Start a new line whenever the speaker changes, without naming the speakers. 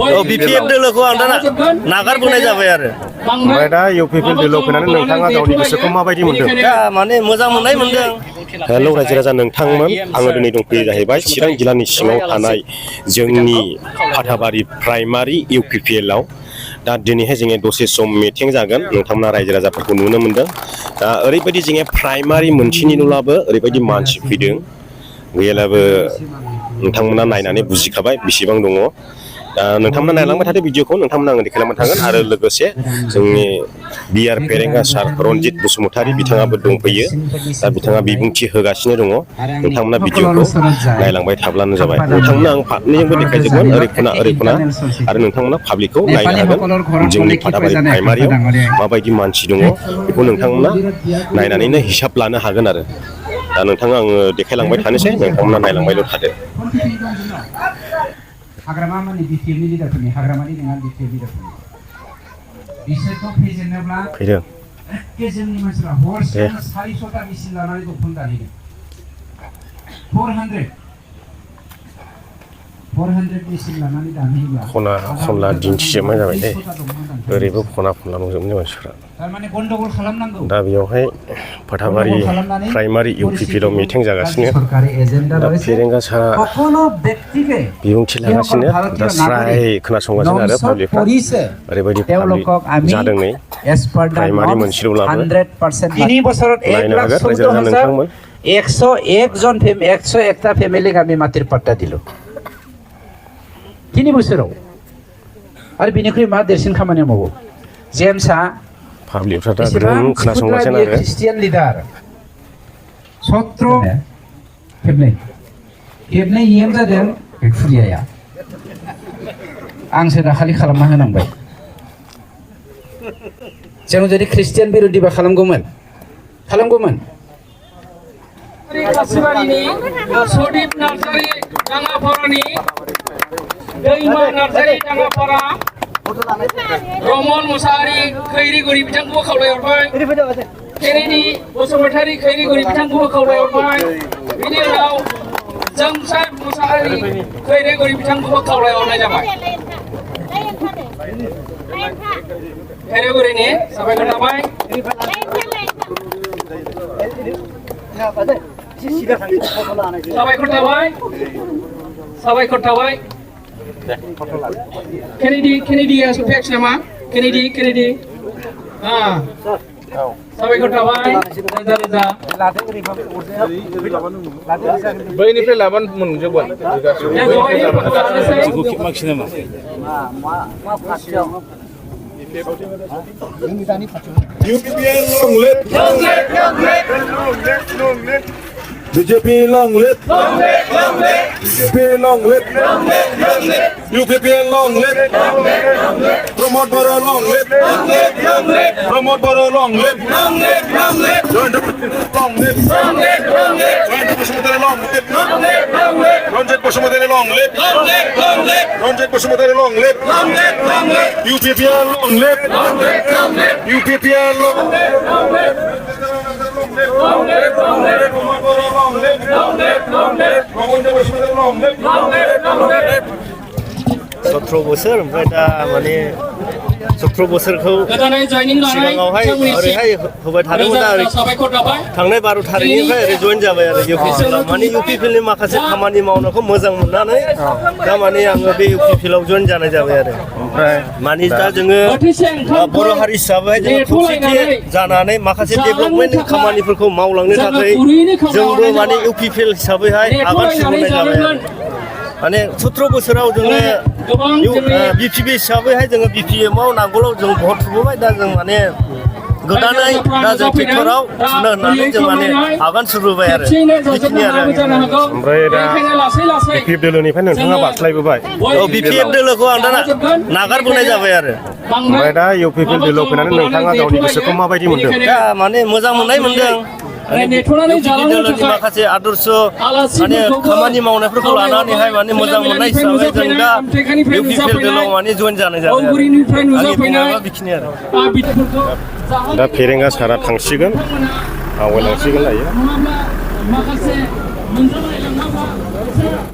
BPF दोलोखौ आं दा नागारबोनाय जाबाय आरो
ओमफ्राय दा इउपिपिएल दोलोआव फैनानै नोंथाङा गावनि गोसोखौ माबायदि मोनदों?
दा माने मोजां मोननाय मोनदों।
हेल' रायजो राजा नोंथांमोन आङो दिनै दंफैयो जाहैबाय चिरां जिल्लानि सिङाव थानाय जोंनि फाथाबारि प्राइमारि इउपिपिएलआव दा दिनैहाय जोङो दसे सम मिटिं जागोन नोंथांमोना रायजो राजाफोरखौ नुनो मोनदों दा ओरैबायदि जोङो प्राइमारि मोनसेनिल'ब्लाबो ओरैबायदि मानसि फैदों गैयाब्लाबो नोंथांमोना नायनानै बुजिखाबाय बेसेबां दङ दा नोंथांमोना नायलांबाय थादो भिडिअखौ नोंथांमोना आङो देखायलांबाय थागोन आरो लोगोसे जोंनि बिआर फेरेंगा सार रनजित बसुमतारी बिथाङाबो दंफैयो दा बिथाङा बिबुंथि होगासिनो दङ नोंथांमोना भिडिअखौ नायलांबाय थाब्लानो जाबाय नोंथांमोना आं फारनैजोंबो देखायजोबगोन ओरै खना आरो नोंथांमोना पाब्लिकखौ नायनो हागोन जोंनि फाथाबारि प्राइमारियाव माबायदि मानसि दङ बेखौ नोंथांमोना नायनानैनो हिसाब लानो हागोन आरो दा नोंथाङा आङो देखायलांबाय थानोसै नोंथांमोना नायलांबायल' थादो
हाग्रामा माने बिटिएफनि लिडारफोरनि हाग्रामानि नङा बिटिएफ लिडारफोरनि बिसोरखौ फेजेननोब्ला
फैदों
एखे जोंनि मानसिफ्रा हरसे 400टा मेसिन लानानै दखन दानहैदों 400 मेसिन लानानै दानहैब्ला
खना खनला दिन्थिजोबनाय जाबाय दे ओरैबो खना खनला दंजोबनाय मानसिफ्रा
थारमाने गन्डगोल खालामनांगौ
दा बेयावहाय फाथाबारि प्राइमारि इउपिपिएलआव मिटिं जागासिनो दा फेरेंगा सारा बिबुंथि लागासिनो दा स्राय खोनासंगासिनो आरो पाब्लिकफ्रा ओरैबायदि पाब्लिक जादों नै प्राइमारि मोनसेल'ब्लाबो नायनो हागोन रायजो राजा नोंथांमोन
101টা ফ্যামিলিক আমি মাটির পাট্টা দিল 3 বছরাव आरो बिनिख्रुइ मा देरसिन खामानि मावो जेम्सआ
पाब्लिकफ्रा दा बिराद खोनासंगासिनो आरो
ख्रिस्टियान लिडार 17 खेबनै इएम जादों भिक्ट'रियाया आंसो दाखालि खालामना होनांबाय जों जुदि ख्रिस्टियान बिरोधिबा खालामगौमोन
कासिबारिनि सदीप नार्जारी दाङापारानि दैमा नार्जारी दाङापारा रमन मुसाहारि खैरिगुरि बिथांखौबो खावलायहरबाय केनेडी बसुमतारी खैरिगुरि बिथांखौबो खावलायहरबाय बिनि उनाव जोंसार मुसाहारि खैरिगुरि बिथांखौबो खावलायहरनाय जाबाय खैरिगुरिनि साबायखर थाबाय साबायखर थाबाय केनेडीया सफैयाखै नामा केनेडी साबायखर थाबाय रोजा
बैनिफ्राय लाबानो मोनजोबगोन
UPPL long live BJP long live BJP long live UPPL long live promote Borough long live promote Borough long live join the long live join the Bosumatarí long live Ronitt Bosumatarí long live Ronitt Bosumatarí long live UPPL long live UPPL long live
17 बोसोर ओमफ्राय दा माने 17 बोसोरखौ सिगाङावहाय ओरैहाय होबाय थादोंमोन दा ओरै थांनाय 12 थारिखनिफ्राय ओरै जइन जाबाय आरो इउपिपिएलआव माने इउपिपिएलनि माखासे खामानि मावनायखौ मोजां मोननानै दा माने आङो बे इउपिपिएलआव जइन जानाय जाबाय आरो ओमफ्राय माने दा जोङो बर' हारि हिसाबै जोङो खौसेथि जानानै माखासे डेभेलपमेन्ट खामानिफोरखौ मावलांनो थाखाय जोंबो माने इउपिपिएल हिसाबैहाय आगान सुरबोनाय जाबाय आरो माने 17 बोसोराव जोङो बिटिपि हिसाबैहाय जोङो बिपिएमआव नांगोलाव जों भट थुबोबाय दा जों माने गोदानै दा जों ट्रेक्टराव थुनो होननानै जों माने आगान सुरबोबाय आरो बेखिनि आरो
ओमफ्राय दा बिपिएफ दोलोनिफ्राय नोंथाङा बास्लायबोबाय
बिपिएफ दोलोखौ आं दा नागारबोनाय जाबाय आरो
ओमफ्राय दा इउपिपिएल दोलोआव फैनानै नोंथाङा गावनि गोसोखौ माबायदि मोनदों?
दा माने मोजां मोननाय मोन्दों दोलोनि माखासे आदर्श माने खामानि मावनायफोरखौ लानानैहाय माने मोजां मोननाय हिसाबै जों दा इउपिपिएल दोलोआव माने जइन जानाय जाबाय आंनि बुंनाया बेखिनि आरो
दा फेरेंगा सारा थांसिगोन आवगायलांसिगोन दायो